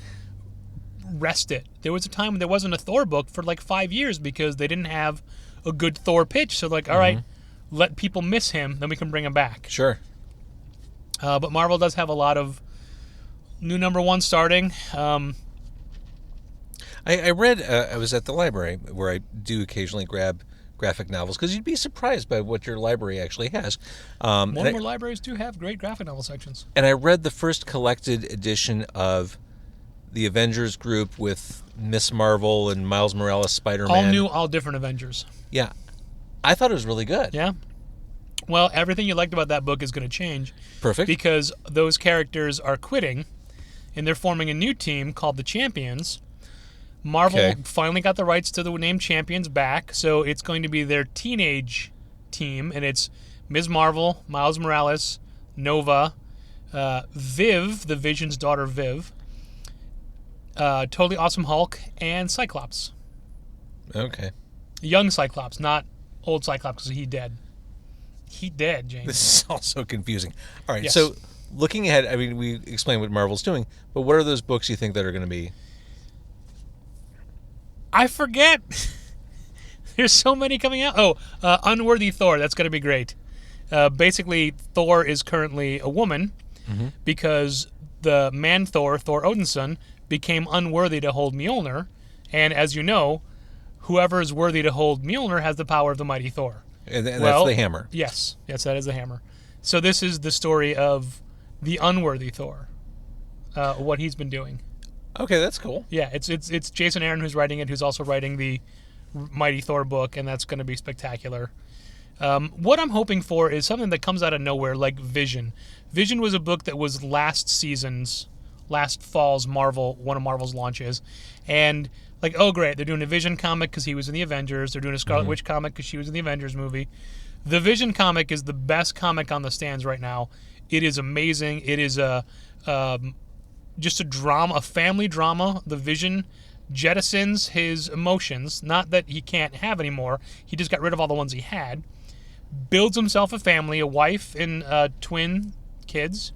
rest it. There was a time when there wasn't a Thor book for like 5 years because they didn't have a good Thor pitch. So like, all right, let people miss him, then we can bring him back. Sure. But Marvel does have a lot of new number 1 starting. I read, I was at the library where I do occasionally grab graphic novels, because you'd be surprised by what your library actually has. More libraries do have great graphic novel sections. And I read the first collected edition of the Avengers group with Miss Marvel and Miles Morales, Spider-Man. All new, all different Avengers. Yeah. I thought it was really good. Yeah. Well, everything you liked about that book is going to change. Perfect. Because those characters are quitting, and they're forming a new team called the Champions. Marvel finally got the rights to the name Champions back, so it's going to be their teenage team, and it's Ms. Marvel, Miles Morales, Nova, Viv, the Vision's daughter Viv, Totally Awesome Hulk, and Cyclops. Okay. Young Cyclops, not old Cyclops, because he dead. He dead, James. This is also confusing. All right, yes. So looking ahead, I mean, we explained what Marvel's doing, but what are those books you think that are going to be? I forget. There's so many coming out. Oh, Unworthy Thor. That's going to be great. Basically, Thor is currently a woman because the man Thor Odinson, became unworthy to hold Mjolnir. And as you know, whoever is worthy to hold Mjolnir has the power of the mighty Thor. And that's the hammer. Yes, that is the hammer. So this is the story of the unworthy Thor, what he's been doing. Okay, that's cool. Yeah, it's Jason Aaron who's writing it, who's also writing the Mighty Thor book, and that's going to be spectacular. What I'm hoping for is something that comes out of nowhere, like Vision. Vision was a book that was last fall's one of Marvel's launches, and like, oh great, they're doing a Vision comic because he was in the Avengers. They're doing a Scarlet Witch comic because she was in the Avengers movie. The Vision comic is the best comic on the stands right now. It is amazing. It is just a drama, a family drama. The Vision jettisons his emotions, not that he can't have anymore. He just got rid of all the ones he had. Builds himself a family, a wife and twin kids.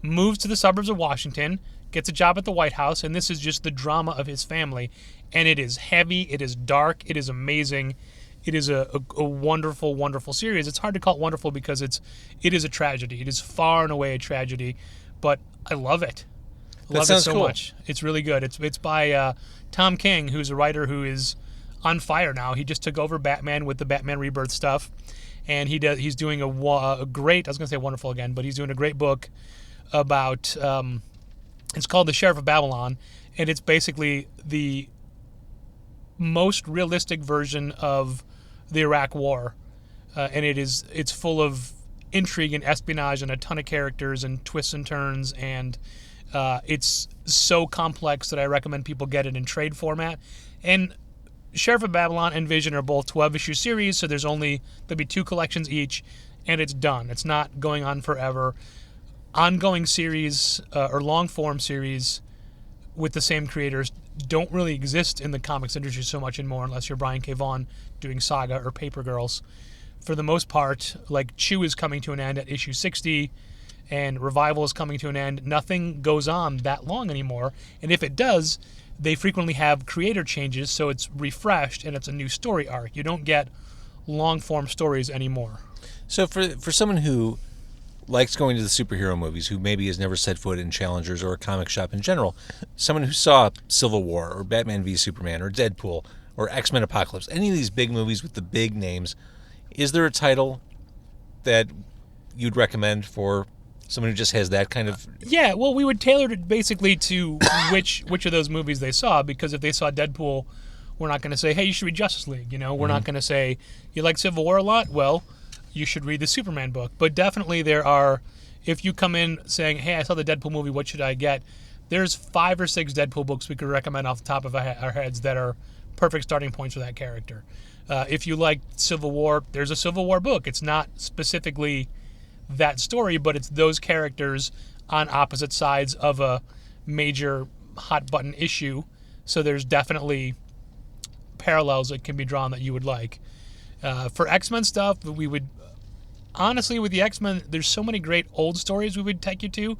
Moves to the suburbs of Washington, gets a job at the White House, and this is just the drama of his family. And it is heavy, it is dark, it is amazing. It is a wonderful, wonderful series. It's hard to call it wonderful because it is a tragedy. It is far and away a tragedy, but I love it. I love it so much. It's really good. It's by Tom King, who's a writer who is on fire now. He just took over Batman with the Batman Rebirth stuff, and he's doing a great, I was going to say wonderful again, but he's doing a great book about, it's called The Sheriff of Babylon, and it's basically the most realistic version of the Iraq War, and it's full of intrigue and espionage and a ton of characters and twists and turns, and it's so complex that I recommend people get it in trade format. And Sheriff of Babylon and Vision are both 12-issue series, so there'll be 2 collections each, and it's done. It's not going on forever. Ongoing series or long-form series with the same creators don't really exist in the comics industry so much anymore unless you're Brian K. Vaughan doing Saga or Paper Girls. For the most part, like Chew is coming to an end at issue 60, and Revival is coming to an end. Nothing goes on that long anymore, and if it does, they frequently have creator changes, so it's refreshed and it's a new story arc. You don't get long-form stories anymore. So for someone who likes going to the superhero movies, who maybe has never set foot in Challengers or a comic shop in general, someone who saw Civil War or Batman v Superman or Deadpool or X-Men Apocalypse, any of these big movies with the big names, is there a title that you'd recommend for someone who just has that kind of... Yeah, well, we would tailor it basically to which of those movies they saw, because if they saw Deadpool, we're not going to say, hey, you should read Justice League. We're not going to say, you like Civil War a lot? Well, you should read the Superman book. But definitely there are, if you come in saying, hey, I saw the Deadpool movie, what should I get? There's 5 or 6 Deadpool books we could recommend off the top of our heads that are perfect starting points for that character. If you like Civil War, there's a Civil War book. It's not specifically that story, but it's those characters on opposite sides of a major hot-button issue. So there's definitely parallels that can be drawn that you would like. For X-Men stuff, we would... Honestly, with the X-Men, there's so many great old stories we would take you to.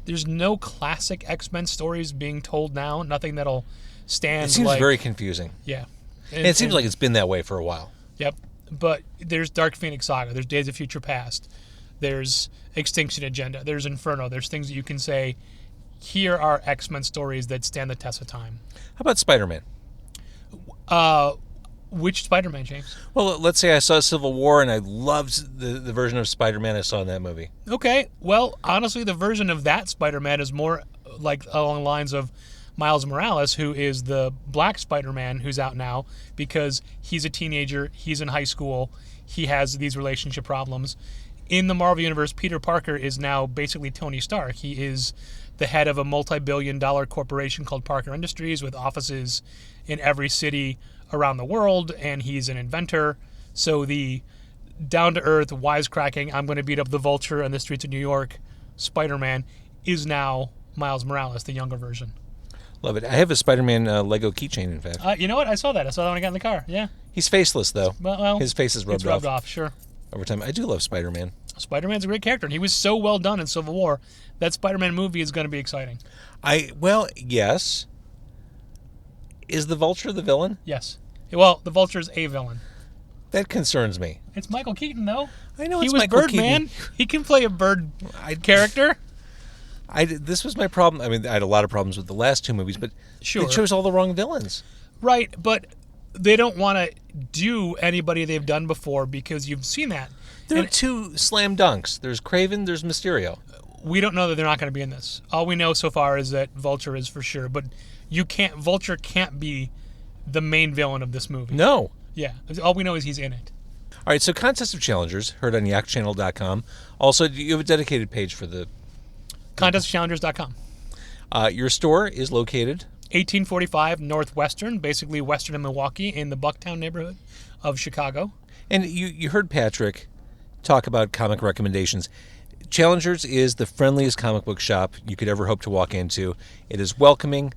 There's no classic X-Men stories being told now. Nothing that'll stand. It seems very confusing. Yeah. And it seems like it's been that way for a while. Yep. But there's Dark Phoenix Saga. There's Days of Future Past. There's Extinction Agenda. There's Inferno. There's things that you can say, here are X-Men stories that stand the test of time. How about Spider-Man? Which Spider-Man, James? Well, let's say I saw Civil War and I loved the version of Spider-Man I saw in that movie. Okay. Well, honestly, the version of that Spider-Man is more like along the lines of Miles Morales, who is the black Spider-Man who's out now, because he's a teenager, he's in high school, he has these relationship problems. In the Marvel Universe, Peter Parker is now basically Tony Stark. He is the head of a multi-billion-dollar corporation called Parker Industries with offices in every city around the world, and he's an inventor. So the down-to-earth, wisecracking, I'm going to beat up the Vulture on the streets of New York Spider-Man is now Miles Morales, the younger version. Love it. I have a Spider-Man Lego keychain, in fact. You know what? I saw that. I saw that when I got in the car. Yeah. He's faceless, though. Well, his face is rubbed off. Sure. Over time. I do love Spider-Man. Spider-Man's a great character, and he was so well done in Civil War. That Spider-Man movie is going to be exciting. Yes. Is the Vulture the villain? Yes. Well, the Vulture's a villain. That concerns me. It's Michael Keaton, though. I know He it's was Michael Birdman. Keaton. He can play a bird character. This was my problem. I mean, I had a lot of problems with the last two movies, but Sure. they chose all the wrong villains. Right, but they don't want to do anybody they've done before because you've seen that. There are And two slam dunks. There's Kraven, there's Mysterio. we don't know that they're not going to be in this. All we know so far is that Vulture is for sure, but Vulture can't be the main villain of this movie. No. Yeah, all we know is he's in it. All right, so Contest of Challengers, heard on yakchannel.com. Also, you have a dedicated page for the... ContestChallengers.com. Your store is located... 1845 Northwestern, basically Western and Milwaukee, in the Bucktown neighborhood of Chicago. And you heard Patrick talk about comic recommendations. Challengers is the friendliest comic book shop you could ever hope to walk into. It is welcoming,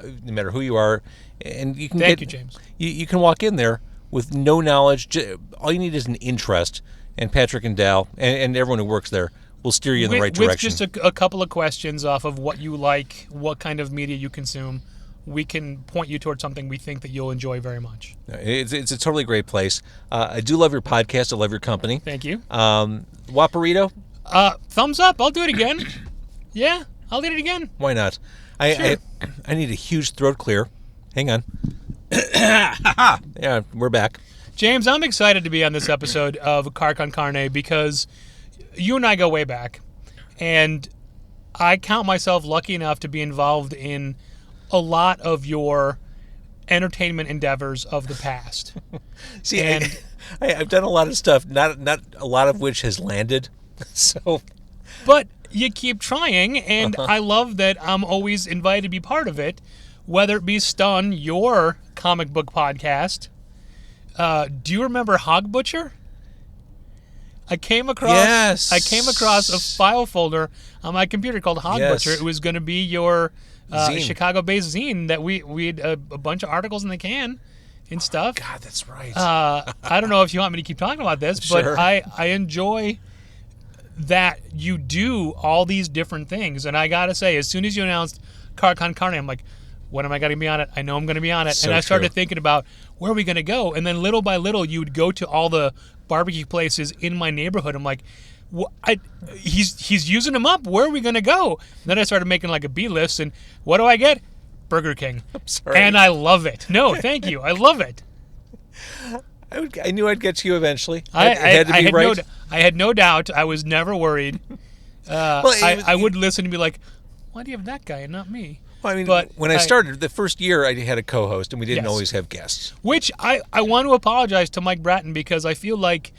no matter who you are, and you can Thank you, James. You can walk in there with no knowledge. All you need is an interest, and Patrick and Dal and everyone who works there will steer you in the right direction. With just a couple of questions off of what you like, what kind of media you consume, we can point you towards something we think that you'll enjoy very much. It's a totally great place. I do love your podcast. I love your company. Thank you. Whopperito? Thumbs up. I'll do it again. Yeah, I'll do it again. Why not? Sure. I need a huge throat clear. Hang on. Yeah, we're back. James, I'm excited to be on this episode of Car Con Carne because you and I go way back, and I count myself lucky enough to be involved in a lot of your entertainment endeavors of the past. See, And- I've done a lot of stuff, not a lot of which has landed. So, But you keep trying, and I love that I'm always invited to be part of it, whether it be Stun, your comic book podcast. Do you remember Hog Butcher? I came across a file folder on my computer called Hog Yes. Butcher. It was going to be your Zine. Chicago-based zine that we had a bunch of articles in the can and stuff. God, that's right. I don't know if you want me to keep talking about this, but Sure. I enjoy that you do all these different things. And I got to say, as soon as you announced Car Con Carne, I'm like, when am I going to be on it? I know I'm going to be on it. So and I started true. thinking about where are we going to go? And then little by little, you would go to all the barbecue places in my neighborhood. I'm like, he's using them up. Where are we going to go? And then I started making like a B list. And what do I get? Burger King. I'm sorry. And I love it. No, thank you. I love it. I knew I'd get to you eventually. I It had to be right. I had no doubt. I was never worried. I would listen and be like, why do you have that guy and not me? Well, I mean, but when I started, the first year I had a co-host, and we didn't Yes. always have guests. Which I want to apologize to Mike Bratton because I feel like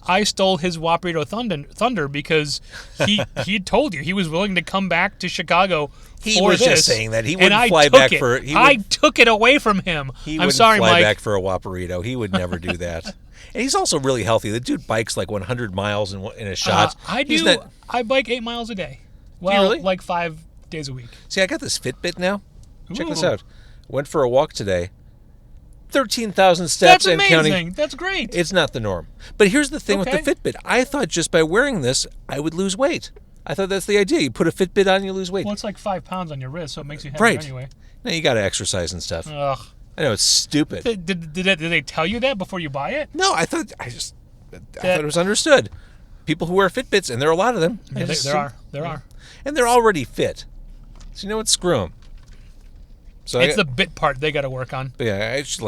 I stole his Whopperito thunder because he told you he was willing to come back to Chicago He for was this, just saying that. He and wouldn't I fly took back it. for... I took it away from him. He I'm wouldn't sorry, fly Mike. back for a Whopperito. He would never do that. And he's also really healthy. The dude bikes like 100 miles in a shot. I He's do. not- I bike 8 miles a day. Well, really? like 5 days a week. See, I got this Fitbit now. Check this Ooh. out. Went for a walk today. 13,000 steps That's and amazing. counting. That's great. It's not the norm. But here's the thing with Okay. the Fitbit. I thought just by wearing this, I would lose weight. I thought that's the idea. You put a Fitbit on, you lose weight. Well, it's like 5 pounds on your wrist, so it makes you heavier Right. anyway. No, you got to exercise and stuff. Ugh. I know it's stupid. Did they tell you that before you buy it? No, I thought it was understood. People who wear Fitbits, and there are a lot of them. Yeah, there are. And they're already fit. So you know what? Screw them. So It's the bit part they got to work on. yeah, I should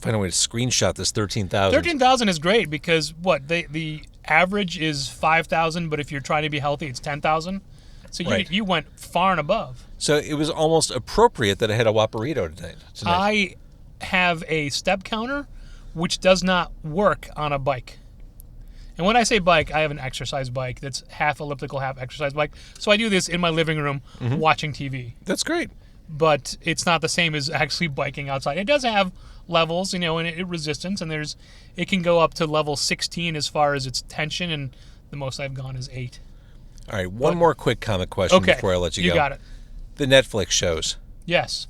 find a way to screenshot this 13,000. 13,000 is great because the average is 5,000, but if you're trying to be healthy, it's 10,000. So Right. you went far and above. So it was almost appropriate that I had a Whopperito tonight. I have a step counter, which does not work on a bike. And when I say bike, I have an exercise bike that's half elliptical, half exercise bike. So I do this in my living room watching TV. That's great. But it's not the same as actually biking outside. It does have levels, and resistance, and it can go up to level 16 as far as its tension, and the most I've gone is 8. All right, one more quick comic question Okay, before I let you go. You got it. The Netflix shows. Yes.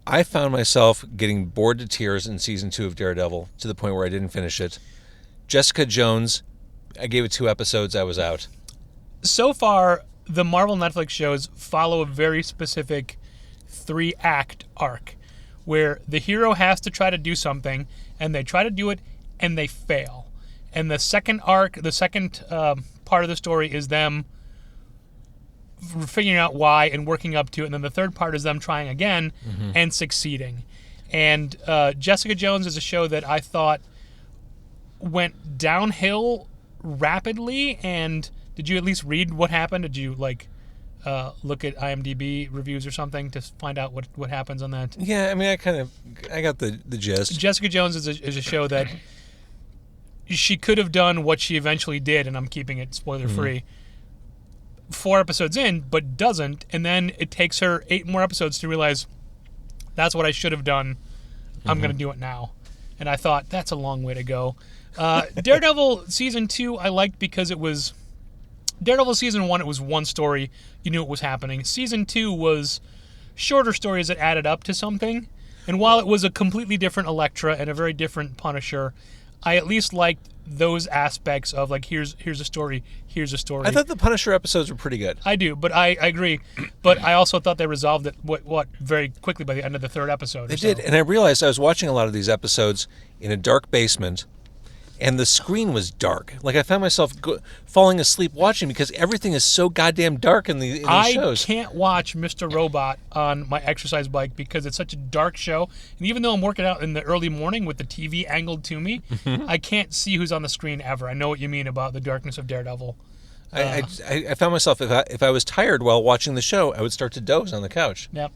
I found myself getting bored to tears in season 2 of Daredevil to the point where I didn't finish it. Jessica Jones, I gave it 2 episodes, I was out. So far, the Marvel Netflix shows follow a very specific 3-act arc, where the hero has to try to do something, and they try to do it, and they fail. And the second arc, the second part of the story is them figuring out why and working up to it. And then the third part is them trying again and succeeding. And Jessica Jones is a show that I thought went downhill rapidly. And did you at least read what happened? Did you look at IMDb reviews or something to find out what happens on that? Yeah, I mean, I got the gist. Jessica Jones is a show that she could have done what she eventually did, and I'm keeping it spoiler free. 4 episodes in, but doesn't, and then it takes her 8 more episodes to realize that's what I should have done. I'm going to do it now. And I thought, that's a long way to go. Daredevil Season 2 I liked because it was... Daredevil Season 1, it was one story. You knew it was happening. Season 2 was shorter stories that added up to something. And while it was a completely different Elektra and a very different Punisher, I at least liked those aspects of, like, here's a story, here's a story. I thought the Punisher episodes were pretty good. I do, but I agree. But I also thought they resolved it very quickly by the end of the 3rd episode. They did, and I realized I was watching a lot of these episodes in a dark basement, and the screen was dark. Like, I found myself falling asleep watching because everything is so goddamn dark in these shows. I can't watch Mr. Robot on my exercise bike because it's such a dark show. And even though I'm working out in the early morning with the TV angled to me, I can't see who's on the screen ever. I know what you mean about the darkness of Daredevil. I found myself, if I was tired while watching the show, I would start to doze on the couch. Yep.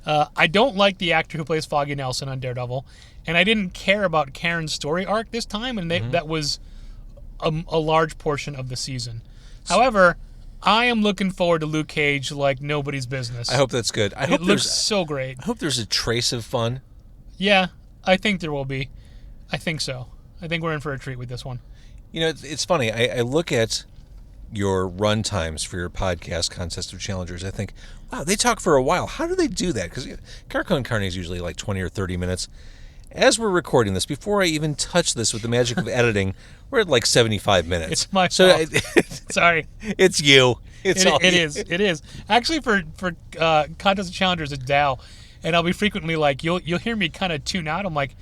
I don't like the actor who plays Foggy Nelson on Daredevil, and I didn't care about Karen's story arc this time, and that was a large portion of the season. However, I am looking forward to Luke Cage like nobody's business. I hope that's good. It looks so great. I hope there's a trace of fun. Yeah, I think there will be. I think so. I think we're in for a treat with this one. You know, it's funny. I look at your run times for your podcast, Contest of Challengers. I think, wow, they talk for a while. How do they do that? Because Carcon Carney is usually like 20 or 30 minutes. As we're recording this, before I even touch this with the magic of editing, we're at like 75 minutes. It's my fault. Sorry. It's you. It is. Actually, for Contest of Challengers, it's Dal. And I'll be frequently like, you'll hear me kind of tune out. I'm like,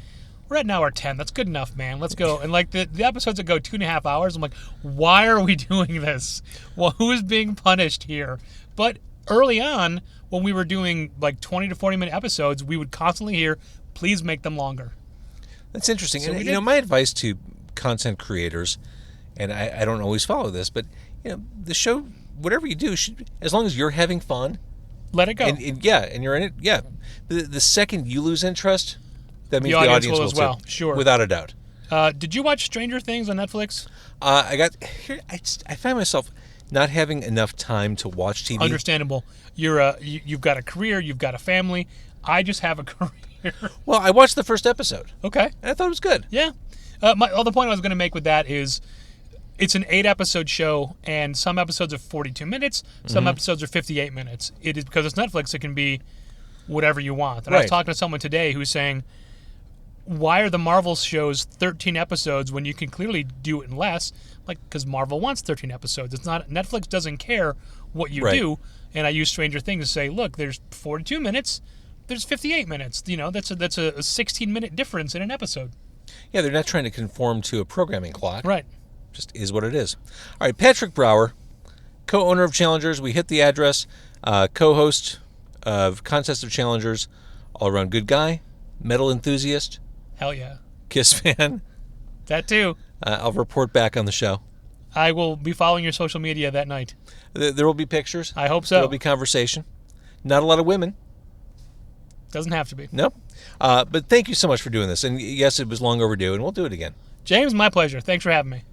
we're at an hour 10. That's good enough, man. Let's go. And like the episodes that go 2.5 hours, I'm like, why are we doing this? Well, who is being punished here? But early on, when we were doing like 20 to 40 minute episodes, we would constantly hear, please make them longer. That's interesting. So and my advice to content creators, and I don't always follow this, but the show, whatever you do, as long as you're having fun, let it go. And you're in it. Yeah. The second you lose interest, that means the audience will as well. too, Sure, without a doubt. Did you watch Stranger Things on Netflix? I find myself not having enough time to watch TV. Understandable. You've got a career, you've got a family. I just have a career. Well, I watched the first episode. Okay. And I thought it was good. Yeah. The point I was going to make with that is it's an 8-episode show, and some episodes are 42 minutes, some episodes are 58 minutes. It is because it's Netflix, it can be whatever you want. And I was talking to someone today who's saying, why are the Marvel shows 13 episodes when you can clearly do it in less? Like, because Marvel wants 13 episodes. It's not, Netflix doesn't care what you do. And I use Stranger Things to say, look, there's 42 minutes, there's 58 minutes. That's a 16-minute difference in an episode. Yeah, they're not trying to conform to a programming clock. Right. Just is what it is. All right, Patrick Brower, co-owner of Challengers. We hit the address. Co-host of Contest of Challengers. All-around good guy. Metal enthusiast. Hell yeah. Kiss fan. That too. I'll report back on the show. I will be following your social media that night. There will be pictures. I hope so. There will be conversation. Not a lot of women. Doesn't have to be. Nope. But thank you so much for doing this. And yes, it was long overdue, and we'll do it again. James, my pleasure. Thanks for having me.